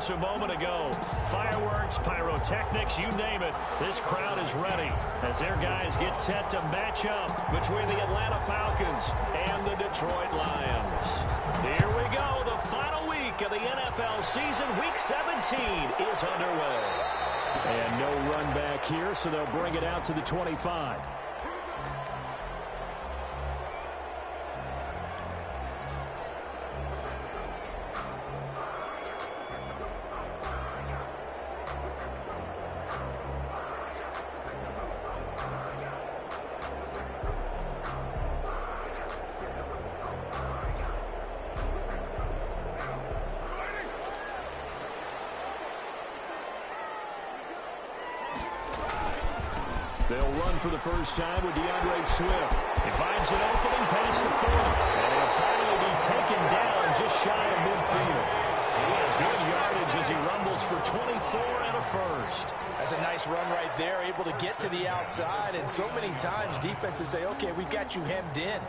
moments a moment ago. Fireworks, pyrotechnics, you name it. This crowd is ready as their guys get set to match up between the Atlanta Falcons and the Detroit Lions. Here we go. The final week of the NFL season. Week 17 is underway. And no run back here, so they'll bring it out to the 25. They'll run for the first time with Swift. He finds an opening past the 40. And he'll finally be taken down just shy of midfield. Good yardage as he rumbles for 24 and a first. That's a nice run right there, able to get to the outside. And so many times defenses say, okay, we've got you hemmed in.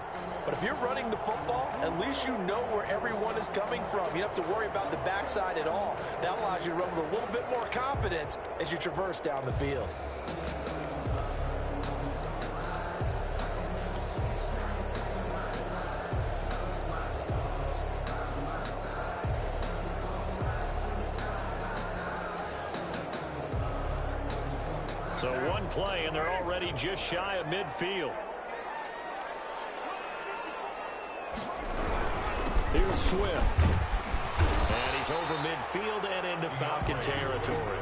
But if you're running the football, at least you know where everyone is coming from. You don't have to worry about the backside at all. That allows you to run with a little bit more confidence as you traverse down the field. So one play, and they're already just shy of midfield. Here's Swift. And he's over midfield and into Falcon territory.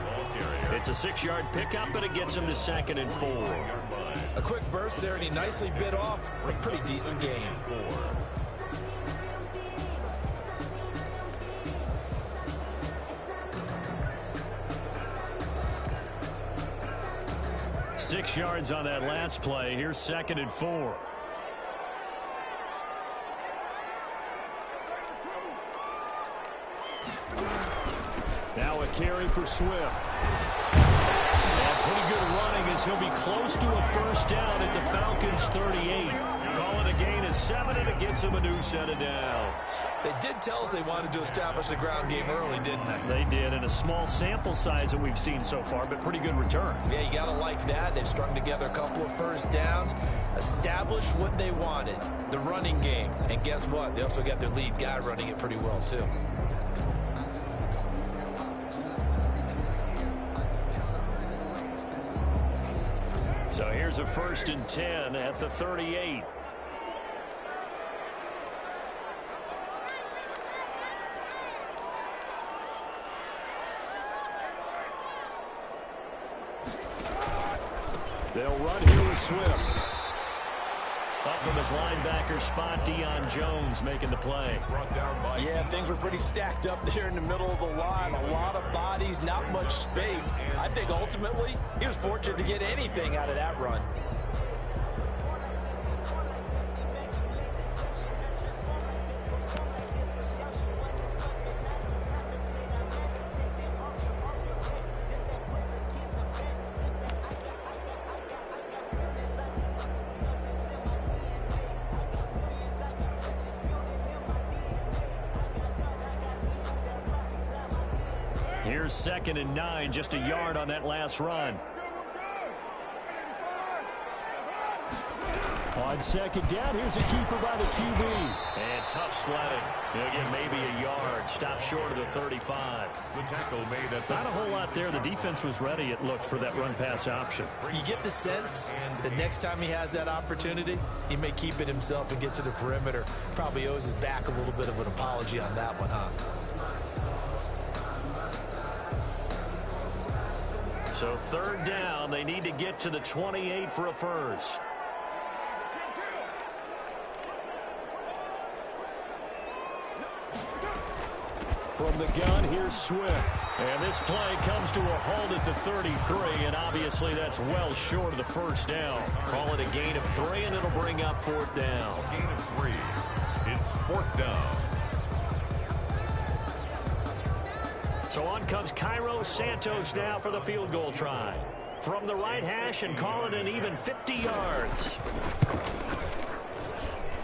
It's a 6-yard pickup, but it gets him to 2nd and 4. A quick burst there, and he nicely bit off a pretty decent gain. 6 yards on that last play. Here's 2nd and 4. Now a carry for Swift. And pretty good running as he'll be close to a first down at the Falcons' 38. Calling a gain of 7, and it gets him a new set of downs. They did tell us they wanted to establish the ground game early, didn't they? They did, in a small sample size that we've seen so far, but pretty good return. Yeah, you got to like that. They've strung together a couple of first downs, established what they wanted, the running game. And guess what? They also got their lead guy running it pretty well, too. So here's a 1st and 10 at the 38. They'll run here with Swift. Up from his linebacker spot, Deion Jones making the play. Yeah, things were pretty stacked up there in the middle of the line. A lot of bodies, not much space. I think ultimately he was fortunate to get anything out of that run. Here's 2nd and 9, just a yard on that last run. On 2nd down, here's a keeper by the QB. And tough sledding. He'll get maybe a yard. Stop short of the 35. The tackle made at Not a whole lot there. The defense was ready, it looked, for that run-pass option. You get the sense the next time he has that opportunity, he may keep it himself and get to the perimeter. Probably owes his back a little bit of an apology on that one, huh? So 3rd down, they need to get to the 28 for a first. From the gun, here's Swift. And this play comes to a halt at the 33, and obviously that's well short of the first down. Call it a gain of 3, and it'll bring up 4th down. gain of 3. It's 4th down. So on comes Cairo Santos now for the field goal try. From the right hash, and call it an even 50 yards.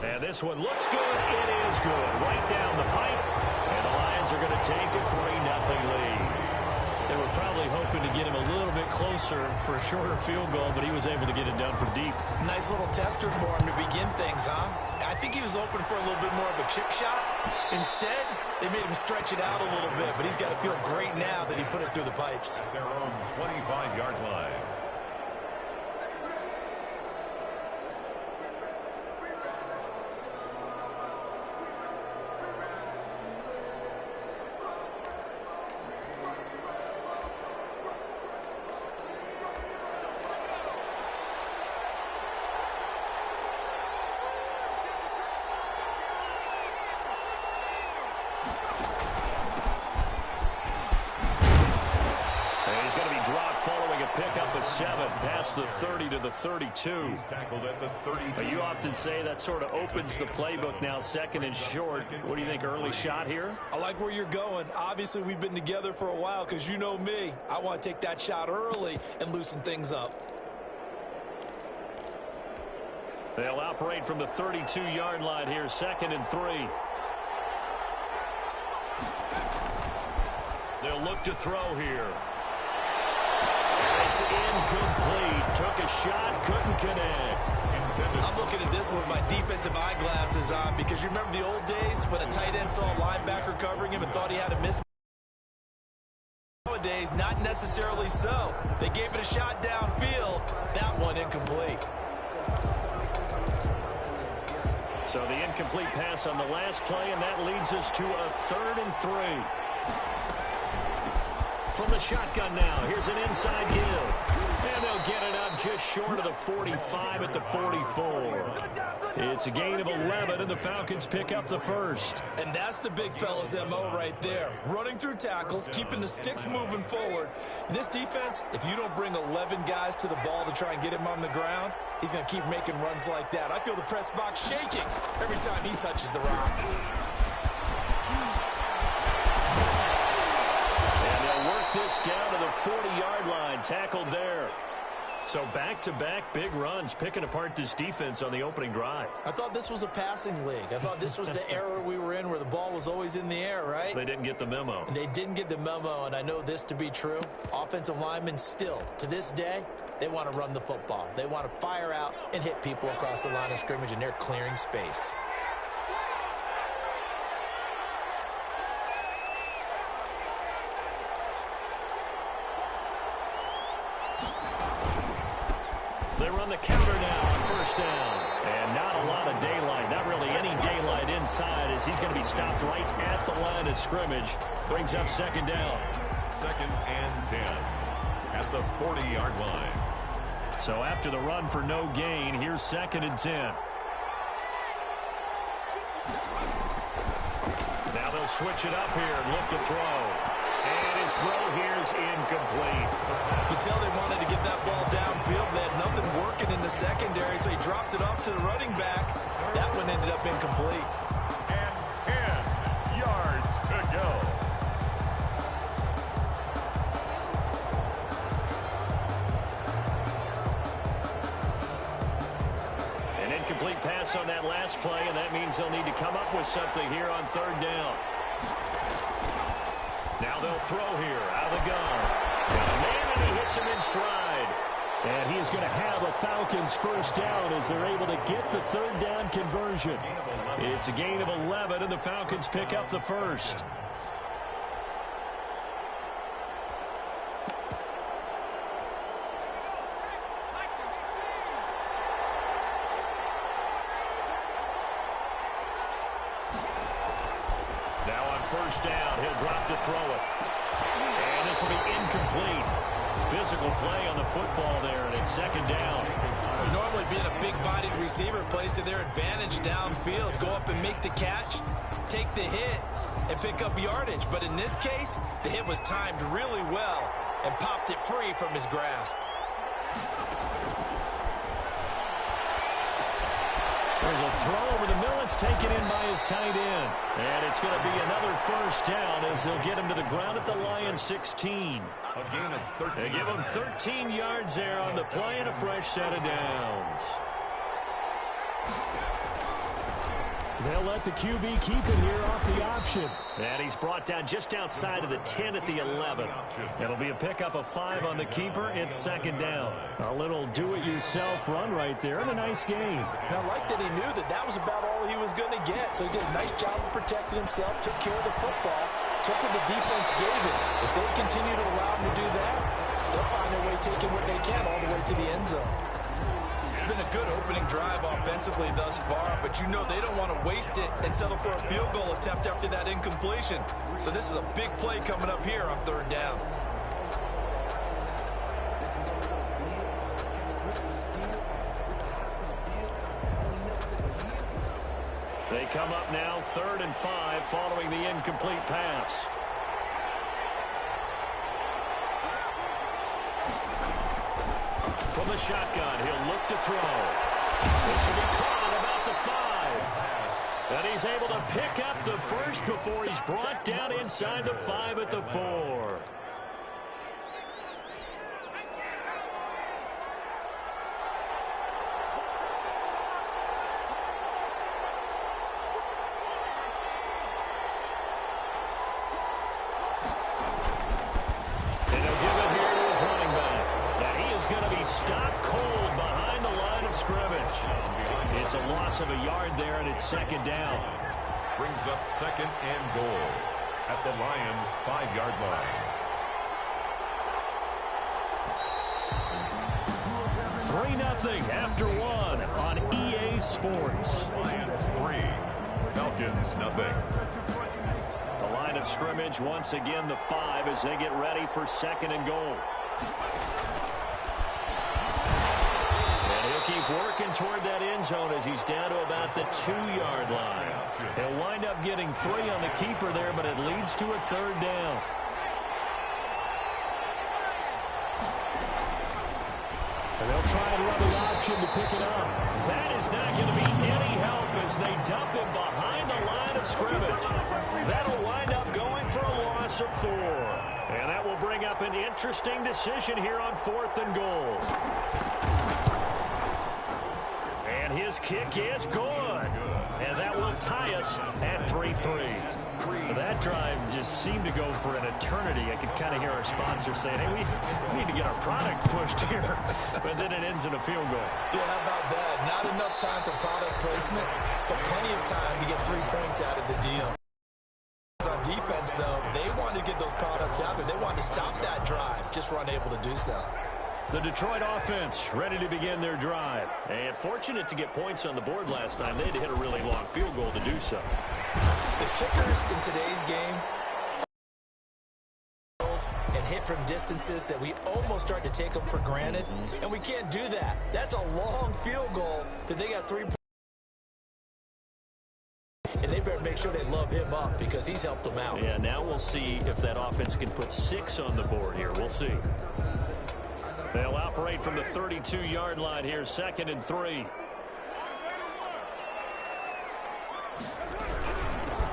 And this one looks good. It is good. Right down the pipe. And the Lions are going to take a 3-0 lead. closer for a shorter field goal, but he was able to get it done from deep. Nice little tester for him to begin things, huh? I think he was open for a little bit more of a chip shot. Instead, they made him stretch it out a little bit, but he's got to feel great now that he put it through the pipes. Their own 25-yard line. Pickup of 7 past the 30 to the 32. He's tackled at the 32. You often say that sort of opens the playbook now, second and short. What do you think, early shot here? I like where you're going. Obviously, we've been together for a while because you know me. I want to take that shot early and loosen things up. They'll operate from the 32-yard line here, 2nd and 3. They'll look to throw here. It's incomplete. Took a shot, couldn't connect. I'm looking at this one with my defensive eyeglasses on because you remember the old days when a tight end saw a linebacker covering him and thought he had a miss. Nowadays, not necessarily so. They gave it a shot downfield. That one incomplete. So the incomplete pass on the last play, and that leads us to a 3rd and 3. From the shotgun now, here's an inside give. And they'll get it up just short of the 45 at the 44. It's a gain of 11, and the Falcons pick up the first. And that's the big fella's MO right there. Running through tackles, keeping the sticks moving forward. This defense, if you don't bring 11 guys to the ball to try and get him on the ground, he's going to keep making runs like that. I feel the press box shaking every time he touches the rock. This down to the 40-yard line, tackled there. So back-to-back big runs, picking apart this defense on the opening drive. I thought this was a passing league. I thought this was the era we were in where the ball was always in the air, right? They didn't get the memo. And they didn't get the memo, and I know this to be true. Offensive linemen still, to this day, they want to run the football. They want to fire out and hit people across the line of scrimmage, and they're clearing space. They run the counter now on 1st down. And not a lot of daylight, not really any daylight inside as he's going to be stopped right at the line of scrimmage. Brings up 2nd down. 2nd and 10 at the 40-yard line. So after the run for no gain, here's 2nd and 10. Now they'll switch it up here and look to throw. And his throw here is incomplete. You can tell they wanted to get that ball downfield. They had nothing working in the secondary, so he dropped it off to the running back. That one ended up incomplete. And 10 yards to go. An incomplete pass on that last play, and that means they'll need to come up with something here on 3rd down. Now they'll throw here out of the gun. Got a man, and he hits him in stride. And he is going to have a Falcons 1st down as they're able to get the 3rd down conversion. It's a gain of 11, and the Falcons pick up the first. Now on 1st down, he'll drop to throw it. And this will be incomplete. Physical play on the football there, and it's 2nd down. Normally being a big-bodied receiver plays to their advantage downfield. Go up and make the catch, take the hit, and pick up yardage. But in this case, the hit was timed really well and popped it free from his grasp. There's a throw over the middle. It's taken in by his tight end. And it's going to be another 1st down as they'll get him to the ground at the Lions 16. A gain of 13. They give him 13 yards there on the play and a fresh set of downs. They'll let the QB keep it here off the option. And he's brought down just outside of the 10 at the 11. It'll be a pickup of 5 on the keeper. It's second down. A little do-it-yourself run right there and a nice gain. Now, I like that he knew that was about all he was going to get. So he did a nice job of protecting himself, took care of the football, took what the defense gave him. If they continue to allow him to do that, they'll find their way taking what they can all the way to the end zone. It's been a good opening drive offensively thus far, but you know they don't want to waste it and settle for a field goal attempt after that incompletion. So this is a big play coming up here on third down. They come up now 3rd and 5 following the incomplete pass. From the shotgun, he'll look to throw. This will be caught at about the 5. And he's able to pick up the first before he's brought down inside the 5 at the 4. Stopped cold behind the line of scrimmage. It's a loss of a yard there, and it's second down. Brings up second and goal at the Lions' 5-yard line. 3-0 after 1 on EA Sports. Lions 3, Falcons 0. The line of scrimmage once again the 5 as they get ready for second and goal. Keep working toward that end zone as he's down to about the 2-yard line. He'll wind up getting 3 on the keeper there, but it leads to a third down. And they'll try and run the option to pick it up. That is not going to be any help as they dump him behind the line of scrimmage. That'll wind up going for a loss of 4. And that will bring up an interesting decision here on 4th and goal. And his kick is good. And that will tie us at 3-3. That drive just seemed to go for an eternity. I could kind of hear our sponsor saying, hey, we need to get our product pushed here. But then it ends in a field goal. Yeah, how about that? Not enough time for product placement, but plenty of time to get 3 points out of the deal. On defense, though, they wanted to get those products out there. They wanted to stop that drive, just were unable to do so. The Detroit offense ready to begin their drive. And fortunate to get points on the board last time. They had to hit a really long field goal to do so. The kickers in today's game and hit from distances that we almost start to take them for granted. And we can't do that. That's a long field goal that they got 3 points. And they better make sure they love him up because he's helped them out. Yeah, now we'll see if that offense can put 6 on the board here. We'll see. They'll operate from the 32-yard line here, 2nd and 3.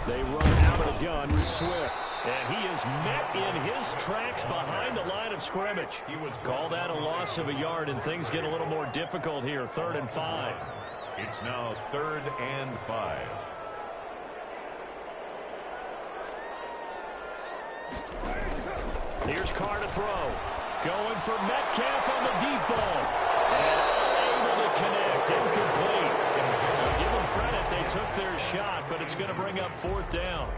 They run out of the gun with Swift. And he is met in his tracks behind the line of scrimmage. He was called out a loss of a yard, and things get a little more difficult here, 3rd and 5. It's now 3rd and 5. Here's Carr to throw. Going for Metcalf on the deep ball. And unable to connect. Incomplete. Give them credit. They took their shot, but it's going to bring up 4th down.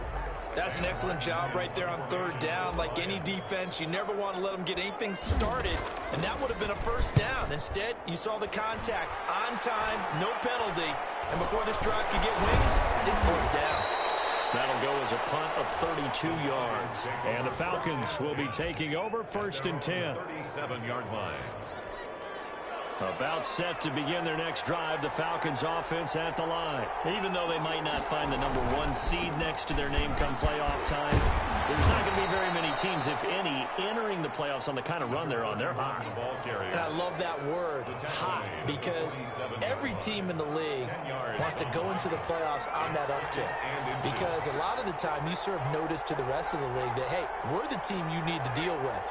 That's an excellent job right there on 3rd down. Like any defense, you never want to let them get anything started, and that would have been a 1st down. Instead, you saw the contact on time, no penalty, and before this drive could get wings, it's 4th down. That'll go as a punt of 32 yards. And the Falcons will be taking over 1st and 10. 37-yard line. About set to begin their next drive, the Falcons offense at the line. Even though they might not find the number 1 seed next to their name come playoff time, there's not going to be very many teams, if any, entering the playoffs on the kind of run they're on. They're hot. And I love that word, hot, because every team in the league wants to go into the playoffs on that uptick. Because a lot of the time you serve notice to the rest of the league that, hey, we're the team you need to deal with.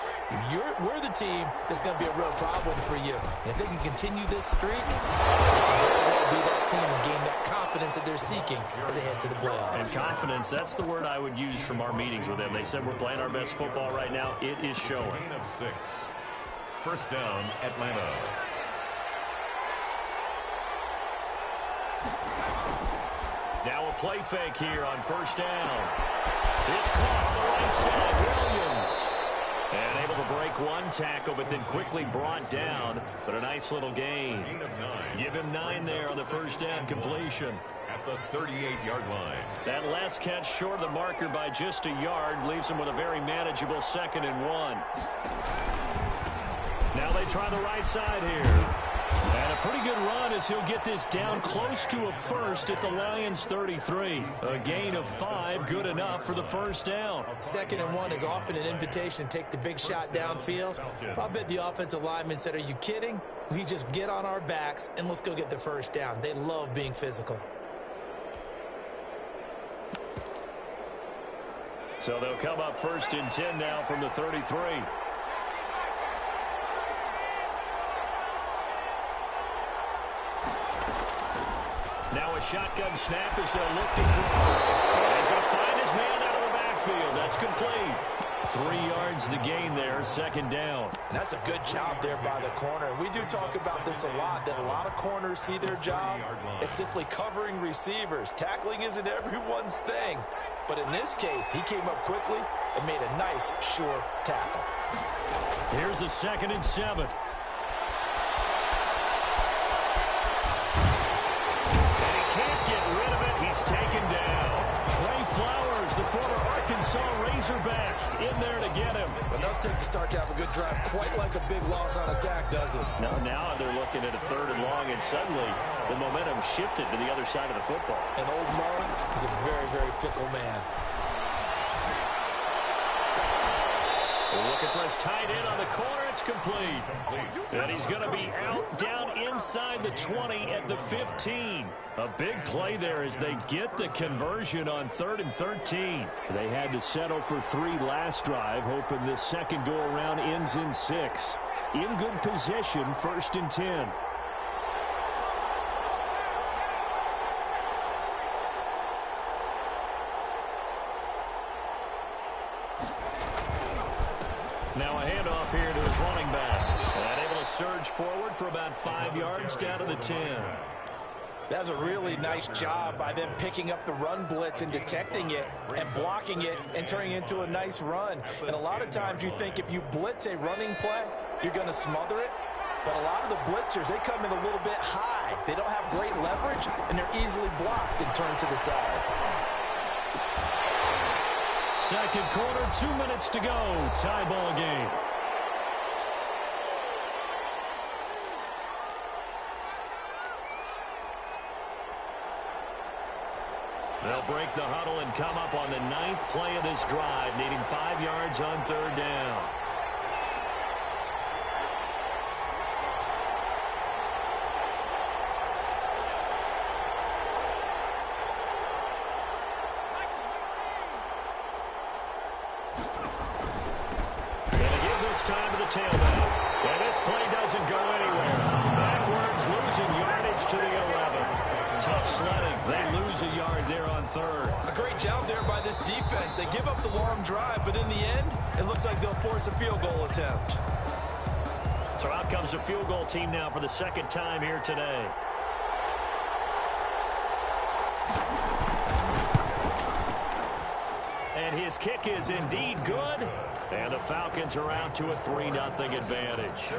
We're the team that's going to be a real problem for you. And if they can continue this streak, they can very well be that team and gain that confidence that they're seeking as they head to the playoffs. And confidence, that's the word I would use from our meetings with them. They said we're playing our best football right now. It is showing. Gain of 6. First down, Atlanta. Now a play fake here on first down. It's caught on the right side. Williams. And able to break one tackle, but then quickly brought down. But a nice little gain. Gain of 9. Give him 9 there on the first down completion. At the 38-yard line. That last catch short of the marker by just a yard leaves him with a very manageable 2nd and 1. Now they try the right side here. And a pretty good run as he'll get this down close to a first at the Lions 33. A gain of 5, good enough for the first down. 2nd and 1 is often an invitation to take the big shot downfield. I bet the offensive lineman said, are you kidding? We just get on our backs and let's go get the first down. They love being physical. So they'll come up 1st and 10 now from the 33. Now a shotgun snap as they'll look to throw. He's going to find his man out of the backfield. That's complete. 3 yards the gain there, 2nd down. And that's a good job there by the corner. We do talk about this a lot, that a lot of corners see their job as simply covering receivers. Tackling isn't everyone's thing. But in this case, he came up quickly and made a nice, sure tackle. Here's a 2nd and 7. And he can't get rid of it. He's taken down. Trey Flowers, the former Arkansas Razorback, in there to get him. Enough takes to start to have a good drive, quite like a big loss on a sack, does it? Now they're looking at a 3rd and long, and suddenly the momentum shifted to the other side of the football. And old Mo is a very, very fickle man. Looking for his tight end on the corner. It's complete. And he's going to be out down inside the 20 at the 15. A big play there as they get the conversion on 3rd and 13. They had to settle for 3 last drive, hoping this second go-around ends in 6. In good position, 1st and 10. Now a handoff here to his running back. And able to surge forward for about 5 yards down to the 10. That's a really nice job by them picking up the run blitz and detecting it and blocking it and turning it into a nice run. And a lot of times you think if you blitz a running play, you're going to smother it. But a lot of the blitzers, they come in a little bit high. They don't have great leverage, and they're easily blocked and turned to the side. Second quarter, 2 minutes to go. Tie ball game. They'll break the huddle and come up on the 9th play of this drive, needing 5 yards on 3rd down. Time to the tailback. And this play doesn't go anywhere. Backwards, losing yardage to the 11. Tough sledding. They lose a yard there on 3rd. A great job there by this defense. They give up the long drive, but in the end, it looks like they'll force a field goal attempt. So out comes a field goal team now for the 2nd time here today. And his kick is indeed good. And the Falcons are out to a 3-0 advantage.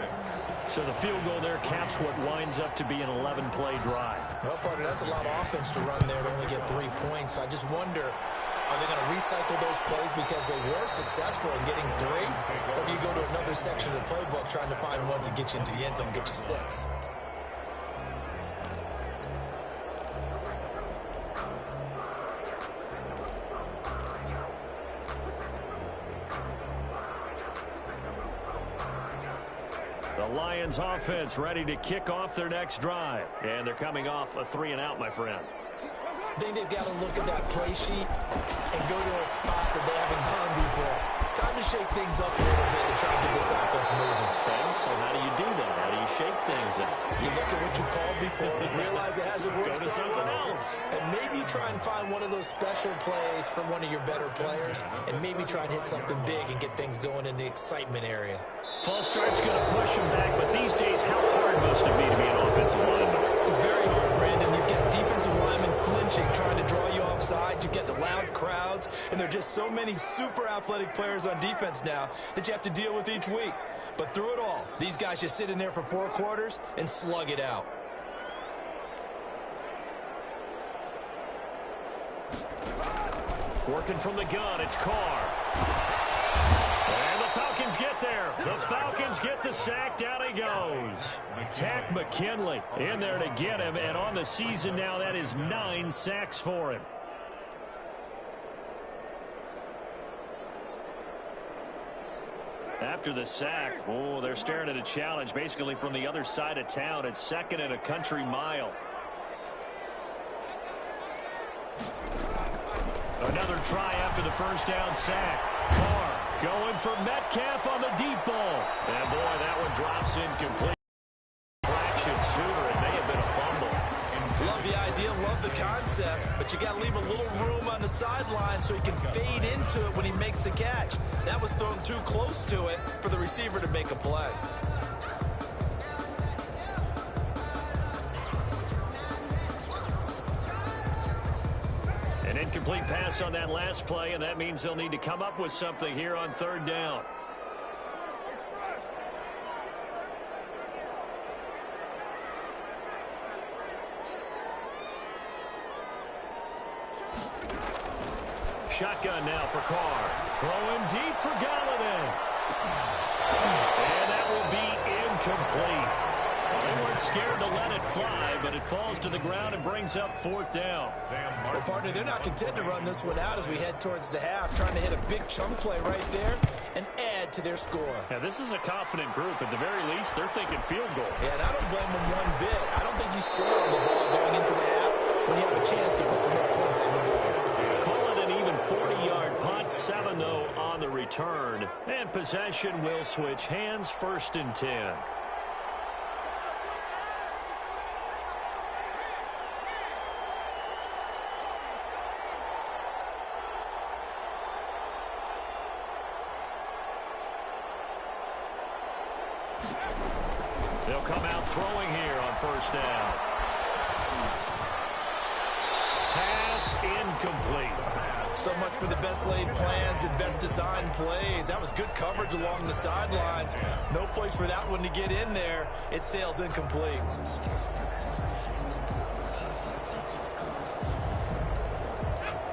So the field goal there caps what winds up to be an 11-play drive. Well, partner, that's a lot of offense to run there to only get 3 points. I just wonder, are they going to recycle those plays because they were successful in getting 3? Or do you go to another section of the playbook trying to find ones that get you into the end zone and get you 6? The Lions offense ready to kick off their next drive. And they're coming off a 3-and-out, my friend. I think they've got to look at that play sheet and go to a spot that they haven't gone before. Time to shake things up a little bit and try to get this offense moving. Okay, so how do you do that? How do you shake things up? You look at what you called before, realize it hasn't worked. Go to something else. And maybe try and find one of those special plays from one of your better players, and maybe try and hit something big and get things going in the excitement area. False start's going to push him back, but these days, how hard must it be to be an offensive lineman? It's very hard, Brandon. You've got defensive linemen flinching, trying to draw you offside. You've got the loud crowds, and there are just so many super athletic players on defense now that you have to deal with each week. But through it all, these guys just sit in there for 4 quarters and slug it out. Working from the gun, it's Carr. And the Falcons get there. The Falcons get the sack. Down he goes. Tack McKinley in there to get him. And on the season now, that is 9 sacks for him. After the sack, oh, they're staring at a challenge basically from the other side of town. It's 2nd and a country mile. Another try after the first down sack. Carr going for Metcalf on the deep ball. And boy, that one drops incomplete. Fraction sooner, it may have been a fumble. Love the idea, love the concept, but you got to leave a little room on the sideline so he can fade into it when he makes the catch. That was thrown too close to it for the receiver to make a play. An incomplete pass on that last play, and that means they'll need to come up with something here on 3rd down. Shotgun now for Carr. Throwing deep for Galladay. And that will be incomplete. They weren't scared to let it fly, but it falls to the ground and brings up 4th down. Well, partner, they're not content to run this one out as we head towards the half, trying to hit a big chunk play right there and add to their score. Yeah, this is a confident group. At the very least, they're thinking field goal. Yeah, and I don't blame them one bit. I don't think you sit on the ball going into the half when you have a chance to put some more points on the board. Call it an even 40-yard punt. 7, though, on the return. And possession will switch hands. 1st and 10. They'll come out throwing here on 1st down. Pass incomplete. So much for the best laid plans and best designed plays. That was good coverage along the sidelines. No place for that one to get in there. It sails incomplete.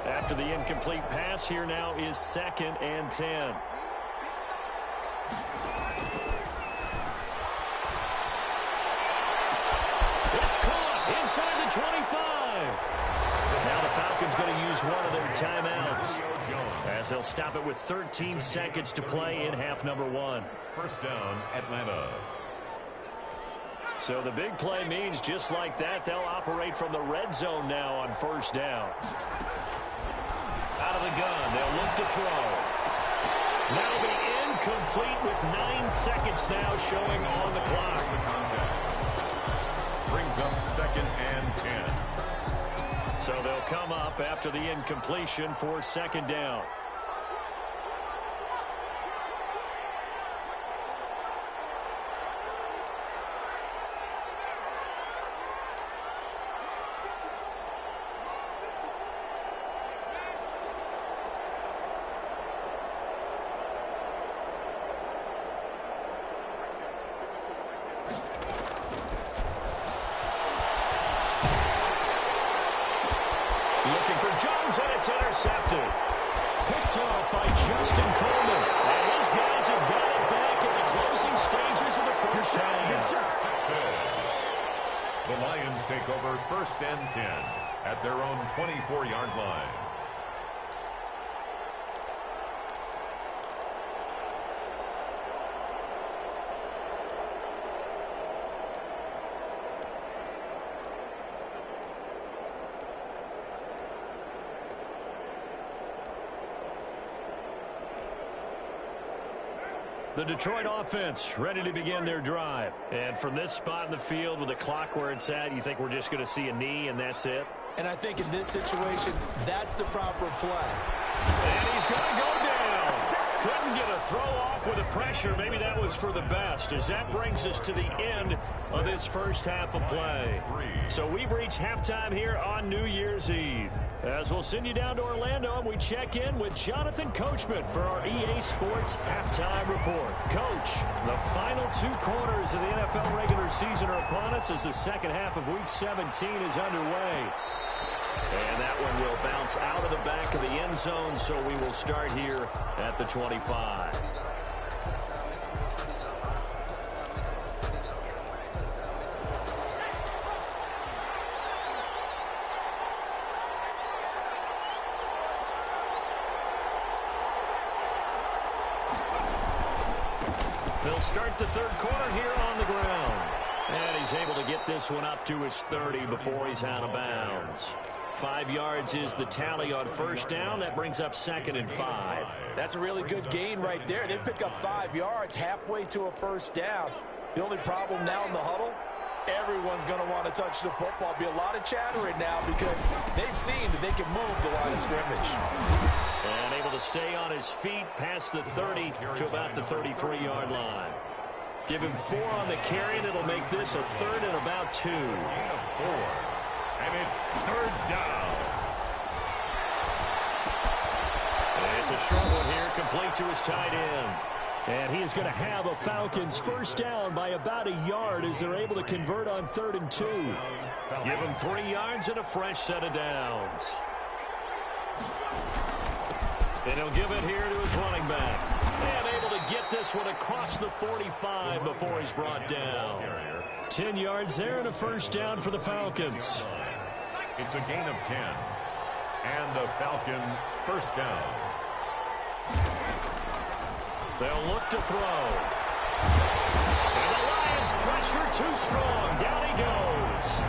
After the incomplete pass, here now is 2nd and 10. It's caught inside the 25. Now the Falcons going to use one of their timeouts, as they'll stop it with 13 seconds to play in half number 1. 1st down, Atlanta. So the big play means just like that, they'll operate from the red zone now on 1st down. Out of the gun, they'll look to throw. That'll be incomplete with 9 seconds now showing on the clock. Brings up 2nd and 10. So they'll come up after the incompletion for 2nd down. Looking for Jones, and it's intercepted. Picked off by Justin Coleman. And his guys have got it back in the closing stages of the 1st half. The Lions take over 1st and 10 at their own 24-yard line. The Detroit offense ready to begin their drive. And from this spot in the field with the clock where it's at, you think we're just going to see a knee and that's it? And I think in this situation, that's the proper play. And he's going to go down. Couldn't get a throw off with the pressure. Maybe that was for the best, as that brings us to the end of this first half of play. So we've reached halftime here on New Year's Eve. As we'll send you down to Orlando, and we check in with Jonathan Coachman for our EA Sports Halftime Report. Coach, the final 2 quarters of the NFL regular season are upon us as the second half of Week 17 is underway. And that one will bounce out of the back of the end zone, so we will start here at the 25. They'll start the third quarter here on the ground. And he's able to get this one up to his 30 before he's out of bounds. 5 yards is the tally on first down. That brings up 2nd and 5. That's a really good gain right there. They pick up 5 yards halfway to a first down. The only problem now in the huddle, everyone's going to want to touch the football. Be a lot of chattering now because they've seen that they can move the line of scrimmage. And able to stay on his feet past the 30 to about the 33-yard line. Give him 4 on the carry, and it'll make this a 3rd and about 2. 4. And it's 3rd down. And it's a short one here, complete to his tight end. And he is going to have a Falcons first down by about a yard as they're able to convert on 3rd and 2. Give him 3 yards and a fresh set of downs. And he'll give it here to his running back. And able to get this one across the 45 before he's brought down. 10 yards there and a first down for the Falcons. It's a gain of 10. And the Falcon first down. They'll look to throw. And the Lions pressure too strong. Down he goes.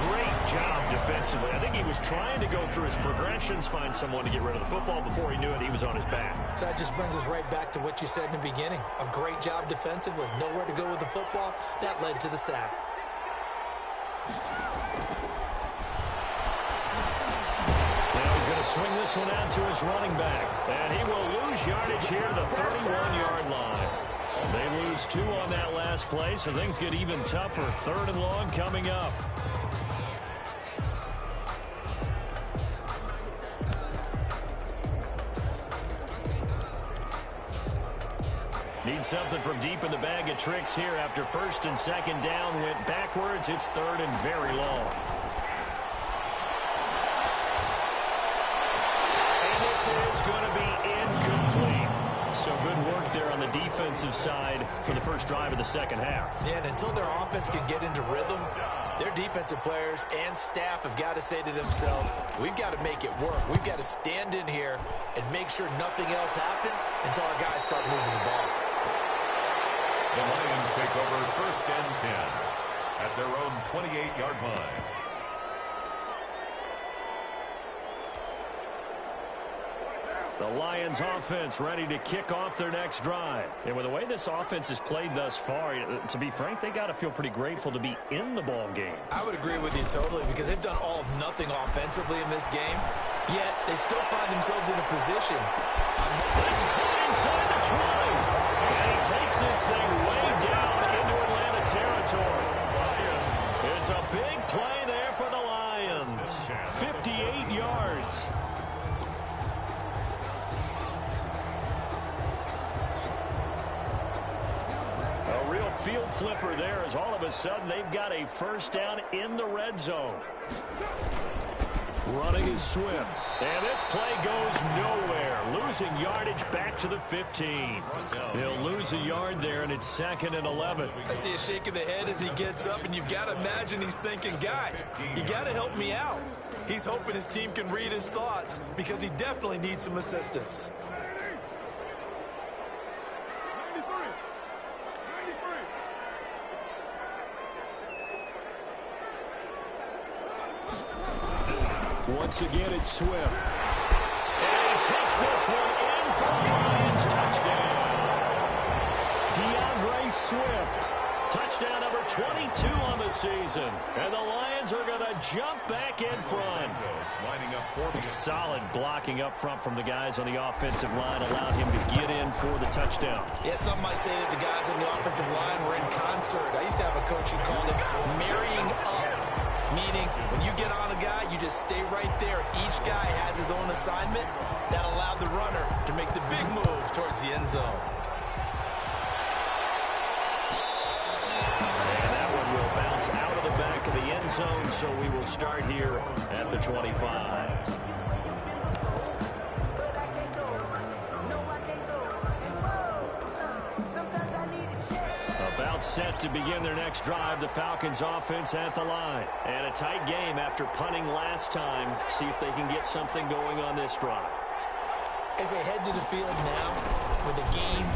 Great job defensively. I think he was trying to go through his progressions, find someone to get rid of the football. Before he knew it, he was on his back. So that just brings us right back to what you said in the beginning. A great job defensively. Nowhere to go with the football. That led to the sack. Now he's going to swing this one out to his running back. And he will lose yardage here to the 31-yard line. They lose 2 on that last play, so things get even tougher. 3rd and long coming up. Need something from deep in the bag of tricks here after 1st and 2nd down. Went backwards. It's 3rd and very long. And this is going to be incomplete. So good work there on the defensive side for the first drive of the second half. Yeah, and until their offense can get into rhythm, their defensive players and staff have got to say to themselves, we've got to make it work. We've got to stand in here and make sure nothing else happens until our guys start moving the ball. The Lions take over 1st and 10 at their own 28-yard line. The Lions offense ready to kick off their next drive. And with the way this offense has played thus far, to be frank, they got to feel pretty grateful to be in the ball game. I would agree with you totally because they've done all of nothing offensively in this game, yet they still find themselves in a position. That's caught inside the 20. And he takes this thing way down into Atlanta territory. It's a big play there for the Lions. 58 yards. A real field flipper there as all of a sudden they've got a first down in the red zone. Running is Swift. And this play goes nowhere. Losing yardage back to the 15. They'll lose a yard there, and it's 2nd and 11. I see a shake of the head as he gets up, and you've got to imagine he's thinking, guys, you got to help me out. He's hoping his team can read his thoughts because he definitely needs some assistance. Once again, it's Swift. And he takes this one in for the Lions touchdown. DeAndre Swift. Touchdown number 22 on the season. And the Lions are going to jump back in front. Solid blocking up front from the guys on the offensive line allowed him to get in for the touchdown. Yeah, some might say that the guys on the offensive line were in concert. I used to have a coach who called it marrying up, meaning when you get on a guy, you just stay right there. Each guy has his own assignment. That allowed the runner to make the big move towards the end zone. Out of the back of the end zone, so we will start here at the 25. About set to begin their next drive, the Falcons offense at the line. And a tight game after punting last time. See if they can get something going on this drive. As they head to the field now, with the game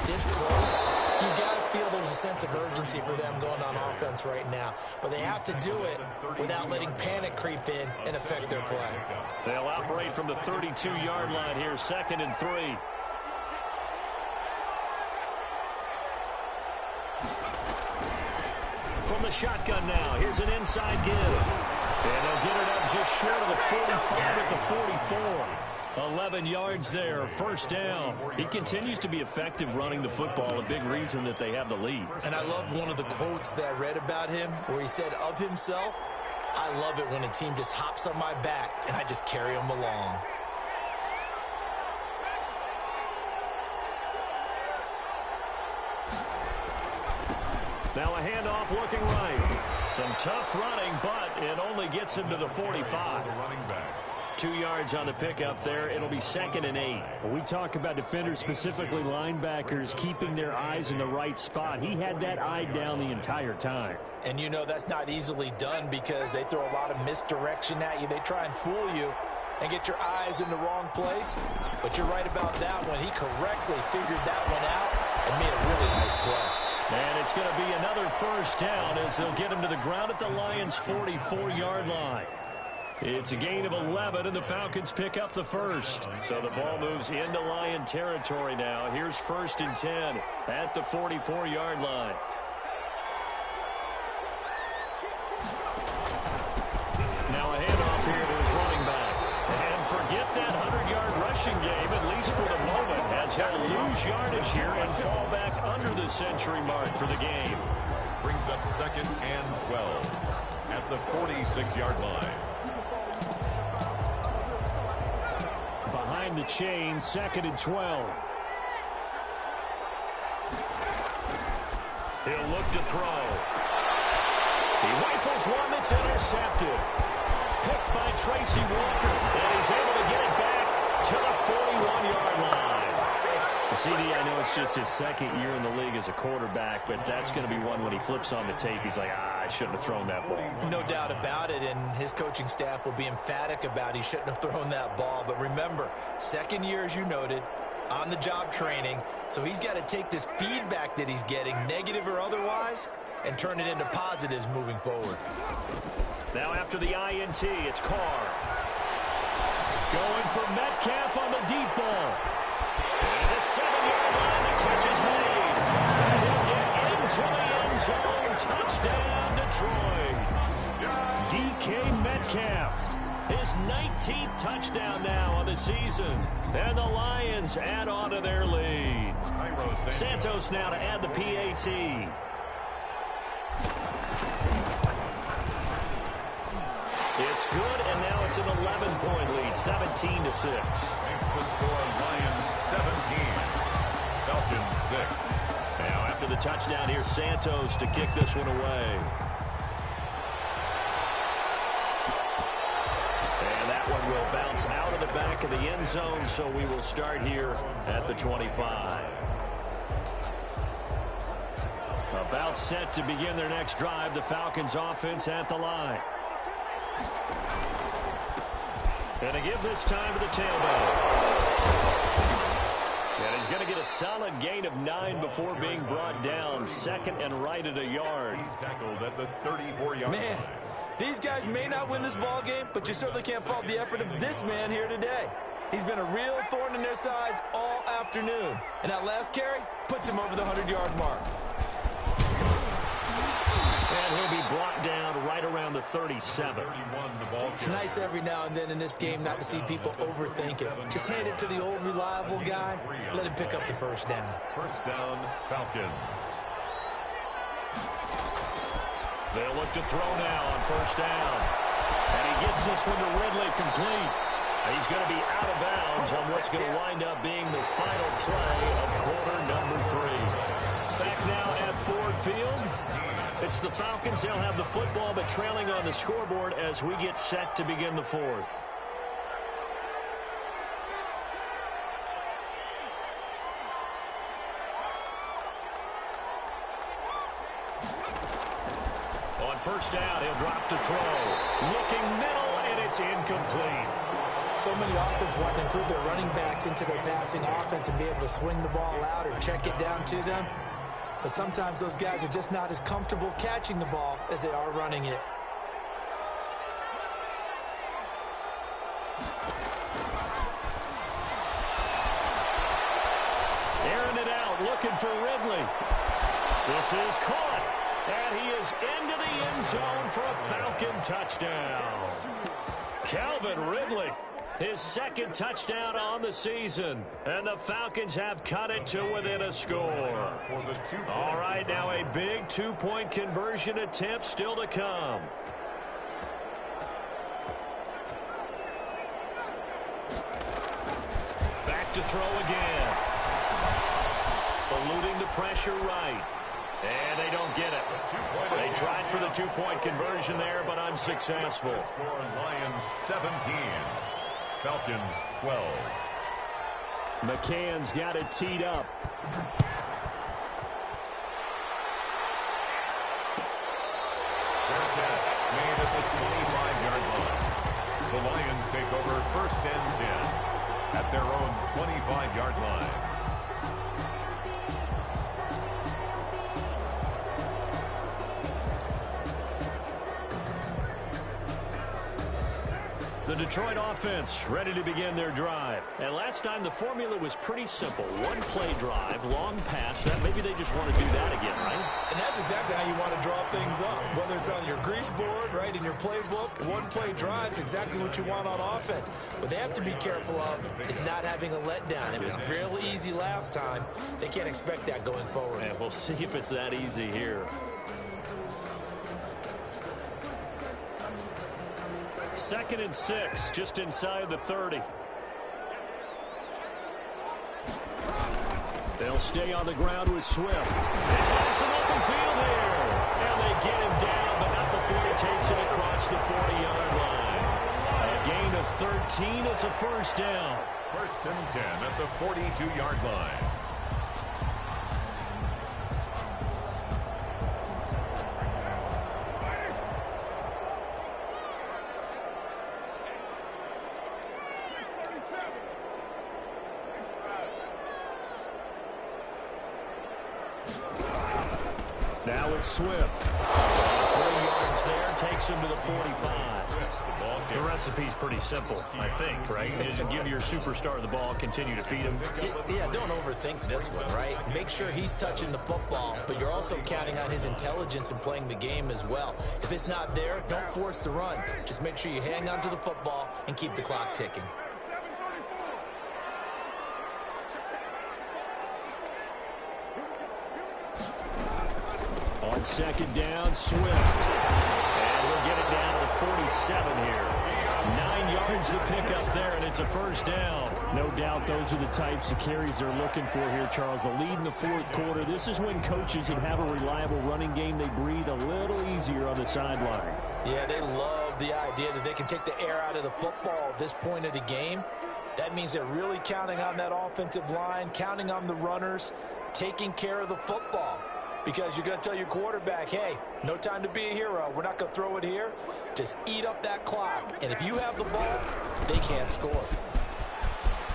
this close, you got to feel there's a sense of urgency for them going on offense right now. But they have to do it without letting panic creep in and affect their play. They'll operate from the 32-yard line here, 2nd and 3. From the shotgun now, here's an inside give. And they'll get it up just short of the 45 at the 44. 11 yards there, 1st down. He continues to be effective running the football, a big reason that they have the lead. And I love one of the quotes that I read about him where he said of himself, I love it when a team just hops on my back and I just carry them along. Now a handoff looking right. Some tough running, but it only gets him to the 45. 2 yards on the pickup there. It'll be 2nd and 8. When we talk about defenders, specifically linebackers, keeping their eyes in the right spot, he had that eye down the entire time. And you know that's not easily done because they throw a lot of misdirection at you. They try and fool you and get your eyes in the wrong place. But you're right about that one. He correctly figured that one out and made a really nice play. And it's going to be another 1st down as they'll get him to the ground at the Lions' 44-yard line. It's a gain of 11, and the Falcons pick up the 1st. So the ball moves into Lion territory now. Here's 1st and 10 at the 44-yard line. Now a handoff here to his running back. And forget that 100-yard rushing game, at least for the moment, has he'll lose yardage here and fall back under the century mark for the game. Brings up 2nd and 12 at the 46-yard line. Behind the chain, 2nd and 12. He'll look to throw. He rifles one that's intercepted. Picked by Tracy Walker. And he's able to get it back to the 41-yard line. CD, I know it's just his 2nd year in the league as a quarterback, but that's going to be one when he flips on the tape. He's like, I shouldn't have thrown that ball. No doubt about it, and his coaching staff will be emphatic about he shouldn't have thrown that ball. But remember, 2nd year, as you noted, on-the-job training, so he's got to take this feedback that he's getting, negative or otherwise, and turn it into positives moving forward. Now after the INT, it's Carr. Going for Metcalf on the deep ball. And the 7-yard line, the catch is made. And he'll get into the end zone. Touchdown, Detroit. DK Metcalf. His 19th touchdown now on the season. And the Lions add on to their lead. Santos now to add the PAT. It's good, and now it's an 11-point lead, 17-6. Makes the score Lions 17, Falcons 6. Now after the touchdown, here's Santos to kick this one away. And that one will bounce out of the back of the end zone, so we will start here at the 25. About set to begin their next drive, the Falcons offense at the line. And to give this time to the tailback. And he's going to get a solid gain of 9 before being brought down. 2nd and right at a yard. He's tackled at the 34-yard Man, line. these guys may not win this ball game, but you certainly can't fault the effort of this man here today. He's been a real thorn in their sides all afternoon. And that last carry puts him over the 100-yard mark. And he'll be brought down right around the 37. It's nice every now and then in this game not to see people overthink it. Just hand it to the old reliable guy. Let him pick up the first down. First down, Falcons. They'll look to throw now on first down. And he gets this one to Ridley complete. He's going to be out of bounds on what's going to wind up being the final play of quarter number 3. Back now at Ford Field. It's the Falcons. They'll have the football, but trailing on the scoreboard as we get set to begin the fourth. On first down, he'll drop to throw. Looking middle, and it's incomplete. So many offenses want to improve their running backs into their passing offense and be able to swing the ball out or check it down to them. But sometimes those guys are just not as comfortable catching the ball as they are running it. Airing it out, looking for Ridley. This is caught, and he is into the end zone for a Falcon touchdown. Calvin Ridley, his second touchdown on the season, and the Falcons have cut it to within a score. All right, now a big two-point conversion attempt still to come. Back to throw again. Eluding the pressure right. And they don't get it. They tried for the two-point conversion there, but unsuccessful. Score Lions 17. Falcons 12. McCann's got it teed up. Fair catch made at the 25-yard line. The Lions take over first and 10 at their own 25-yard line. The Detroit offense ready to begin their drive. And last time the formula was pretty simple. One play drive, long pass. That maybe they just want to do that again, right? And that's exactly how you want to draw things up. Whether it's on your grease board, right, in your playbook, one play drive is exactly what you want on offense. What they have to be careful of is not having a letdown. It was real easy last time. They can't expect that going forward. And we'll see if it's that easy here. Second and 6, just inside the 30. They'll stay on the ground with Swift. They find some open field here. And they get him down, but not before he takes it across the 40-yard line. A gain of 13. It's a first down. First and 10 at the 42-yard line. Now it's Swift. 3 yards there, takes him to the 45. The recipe's pretty simple, I think, right? You just give your superstar the ball, continue to feed him. Yeah, don't overthink this one, right? Make sure he's touching the football, but you're also counting on his intelligence in playing the game as well. If it's not there, don't force the run. Just make sure you hang on to the football and keep the clock ticking. On second down, Swift. And we'll get it down to the 47 here. 9 yards to pick up there, and it's a first down. No doubt those are the types of carries they're looking for here, Charles. The lead in the fourth quarter. This is when coaches that have a reliable running game, they breathe a little easier on the sideline. Yeah, they love the idea that they can take the air out of the football at this point of the game. That means they're really counting on that offensive line, counting on the runners, taking care of the football. Because you're going to tell your quarterback, hey, no time to be a hero. We're not going to throw it here. Just eat up that clock. And if you have the ball, they can't score.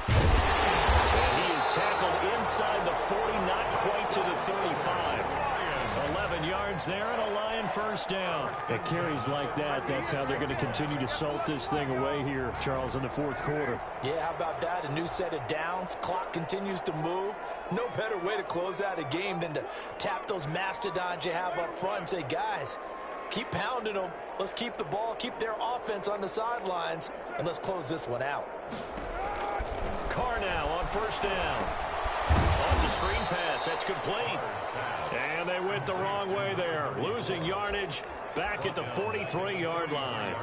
And he is tackled inside the 40, not quite to the 35. 11 yards there and a Lion first down. At carries like that, that's how they're going to continue to salt this thing away here, Charles, in the fourth quarter. Yeah, how about that? A new set of downs. Clock continues to move. No better way to close out a game than to tap those mastodons you have up front and say, guys, keep pounding them. Let's keep the ball, keep their offense on the sidelines, and let's close this one out. Carr now on first down. Oh, it's a screen pass. That's complete. And they went the wrong way there. Losing yardage back at the 43-yard line.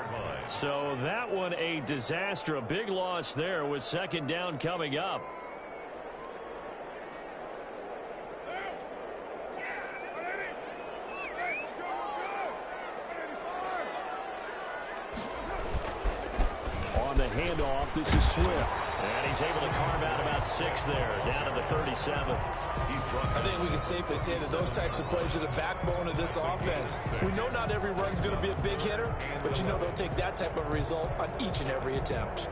So that one a disaster. A big loss there with second down coming up. On the handoff, this is Swift. And he's able to carve out about 6 there, down to the 37. I think we can safely say that those types of plays are the backbone of this offense. We know not every run's going to be a big hitter, but you know they'll take that type of result on each and every attempt.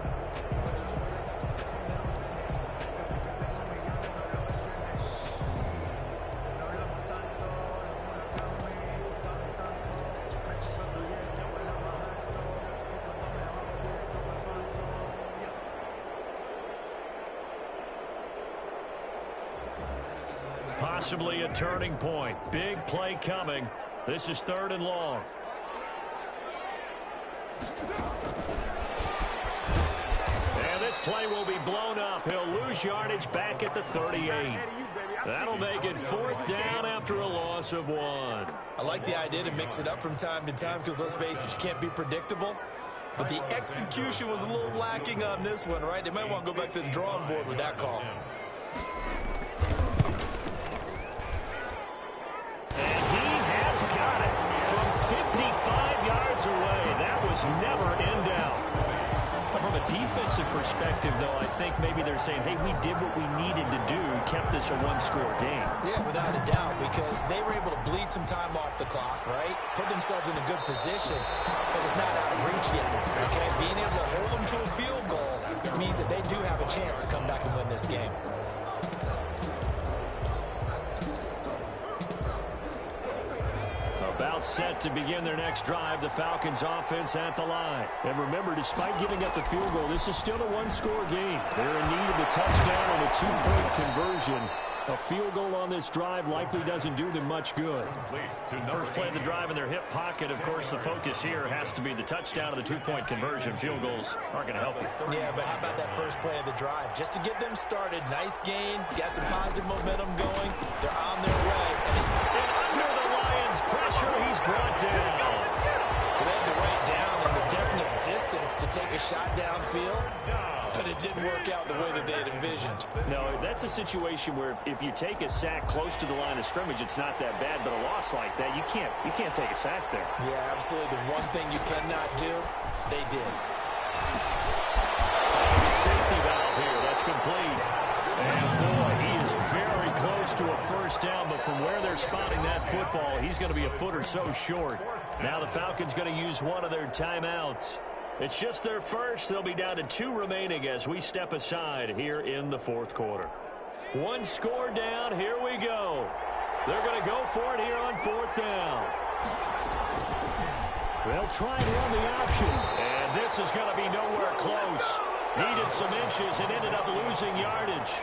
Possibly a turning point. Big play coming. This is 3rd and long. And this play will be blown up. He'll lose yardage back at the 38. That'll make it 4th down after a loss of 1. I like the idea to mix it up from time to time because, let's face it, you can't be predictable. But the execution was a little lacking on this one, right? They might want to go back to the drawing board with that call. And he has got it from 55 yards away. That was never in doubt. From a defensive perspective, though, I think maybe they're saying, hey, we did what we needed to do, kept this a one-score game. Yeah, without a doubt, because they were able to bleed some time off the clock, right? Put themselves in a good position, but it's not out of reach yet, okay? Being able to hold them to a field goal means that they do have a chance to come back and win this game. About set to begin their next drive, the Falcons offense at the line. And remember, despite giving up the field goal, this is still a one-score game. They're in need of the touchdown and a two-point conversion. A field goal on this drive likely doesn't do them much good. First play of the drive in their hip pocket. Of course, the focus here has to be the touchdown of the two-point conversion. Field goals aren't going to help you. Yeah, but how about that first play of the drive? Just to get them started, nice gain, got some positive momentum going. They're on their way. And under the Lions' pressure, he's brought down. They had the right down and the definite distance to take a shot downfield, but it didn't work out the way that they had envisioned. No, that's a situation where if you take a sack close to the line of scrimmage, it's not that bad. But a loss like that, you can't take a sack there. Yeah, absolutely. The one thing you cannot do, they did. Safety valve here. That's complete. And boy, he is very close to a first down. But from where they're spotting that football, he's going to be a foot or so short. Now the Falcons going to use one of their timeouts. It's just their first. They'll be down to 2 remaining as we step aside here in the fourth quarter. 1 score down. Here we go. They're going to go for it here on 4th down. They'll try and run the option. And this is going to be nowhere close. Needed some inches and ended up losing yardage.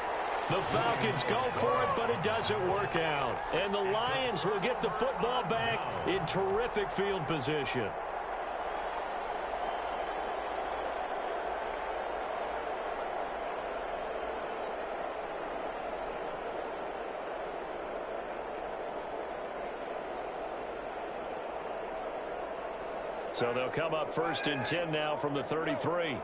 The Falcons go for it, but it doesn't work out. And the Lions will get the football back in terrific field position. So they'll come up 1st and 10 now from the 33.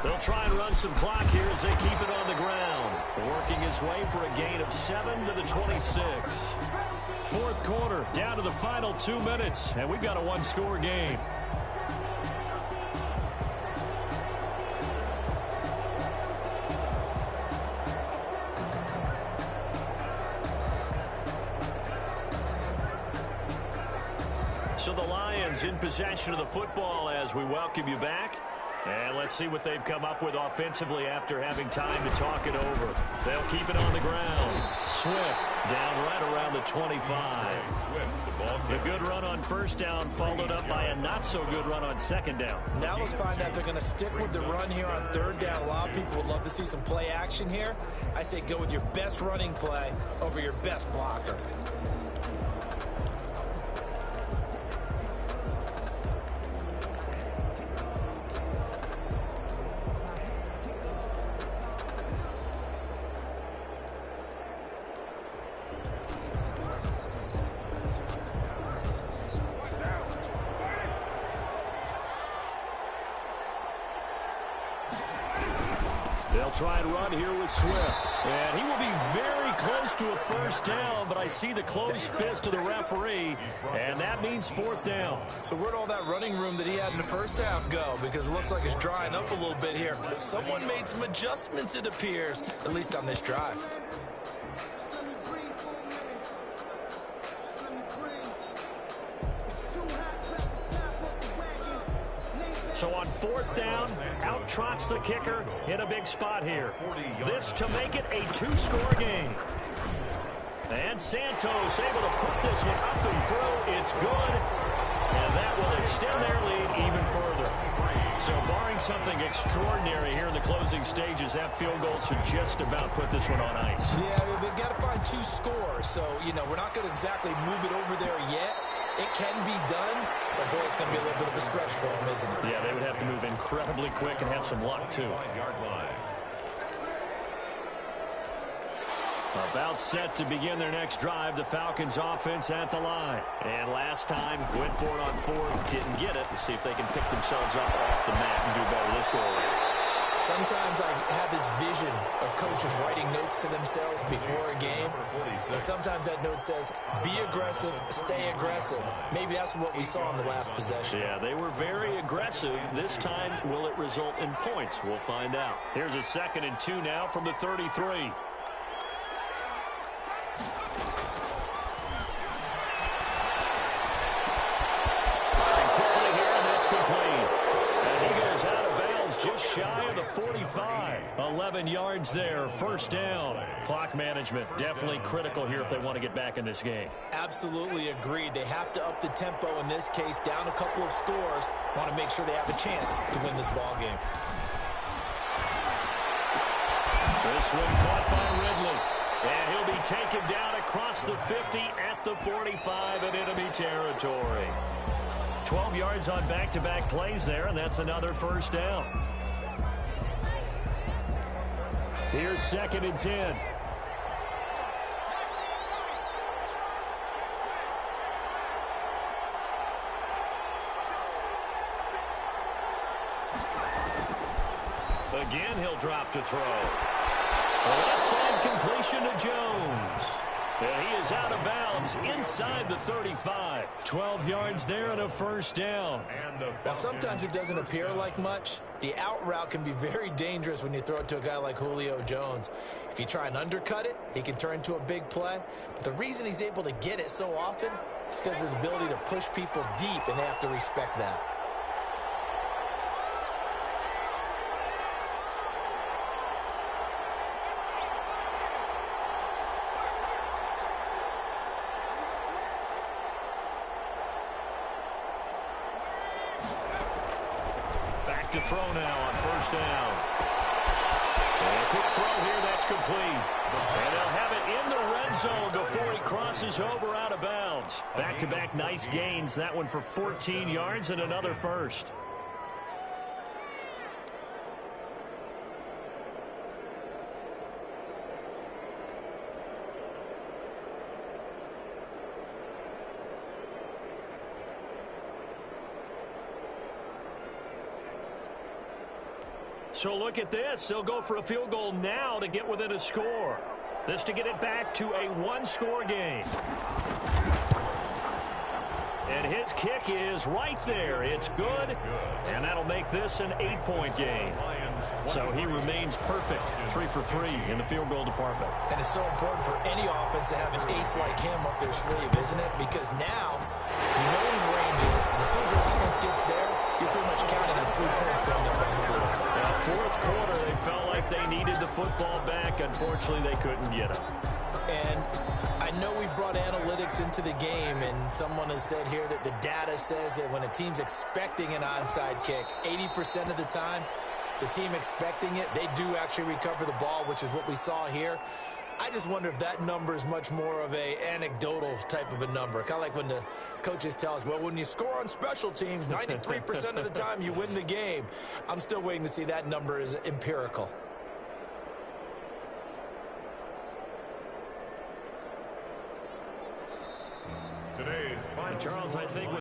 They'll try and run some clock here as they keep it on the ground. Working his way for a gain of 7 to the 26. Fourth quarter, down to the final 2 minutes, and we've got a 1-score game. So the Lions in possession of the football as we welcome you back. And let's see what they've come up with offensively after having time to talk it over. They'll keep it on the ground. Swift down right around the 25. The good run on first down followed up by a not-so-good run on second down. Now let's find out if they're going to stick with the run here on third down. A lot of people would love to see some play action here. I say go with your best running play over your best blocker. They'll try and run here with Swift. And he will be very close to a first down, but I see the closed fist of the referee, and that means fourth down. So where'd all that running room that he had in the first half go? Because it looks like it's drying up a little bit here. Someone made some adjustments, it appears, at least on this drive. So on fourth down, out trots the kicker in a big spot here. This to make it a two-score game. And Santos able to put this one up and through. It's good. And that will extend their lead even further. So barring something extraordinary here in the closing stages, that field goal should just about put this one on ice. Yeah, they've got to find two scores. So, you know, we're not going to exactly move it over there yet. It can be done, but boy, it's going to be a little bit of a stretch for them, isn't it? Yeah, they would have to move incredibly quick and have some luck, too. About set to begin their next drive, the Falcons offense at the line. And last time, went for it on fourth, didn't get it. Let's see if they can pick themselves up off the mat and do better this go-around. Sometimes I have this vision of coaches writing notes to themselves before a game. And sometimes that note says, be aggressive, stay aggressive. Maybe that's what we saw in the last possession. Yeah, they were very aggressive. This time, will it result in points? We'll find out. Here's a 2nd and 2 now from the 33. Just shy of the 45. 11 yards there, first down. Clock management definitely critical here if they want to get back in this game. Absolutely agreed. They have to up the tempo in this case, down a couple of scores. Want to make sure they have a chance to win this ball game. This one caught by Ridley. And he'll be taken down across the 50 at the 45 in enemy territory. 12 yards on back-to-back plays there, and that's another first down. Here's 2nd and 10. Again, he'll drop to throw. Left side completion to Jones. And he is out of bounds inside the 35. 12 yards there and a first down. While sometimes it doesn't appear like much, the out route can be very dangerous when you throw it to a guy like Julio Jones. If you try and undercut it, he can turn into a big play. But the reason he's able to get it so often is because of his ability to push people deep, and they have to respect that. To throw now on first down. And a quick throw here, that's complete. And they'll have it in the red zone before he crosses over out of bounds. Back-to-back nice gains, that one for 14 yards and another first. So look at this. They'll go for a field goal now to get within a score. This to get it back to a one-score game. And his kick is right there. It's good. And that'll make this an 8-point game. So he remains perfect. 3 for 3 in the field goal department. And it's so important for any offense to have an ace like him up their sleeve, isn't it? Because now you know what his range is. And as soon as your offense gets there, you're pretty much counting on 3 points going up on the Fourth quarter, they felt like they needed the football back. Unfortunately, they couldn't get it. And I know we brought analytics into the game, and someone has said here that the data says that when a team's expecting an onside kick, 80% of the time, the team expecting it, they do actually recover the ball, which is what we saw here. I just wonder if that number is much more of a anecdotal type of a number. Kind of like when the coaches tell us, well, when you score on special teams, 93% of the time you win the game. I'm still waiting to see that number is empirical. Today's final Charles, I think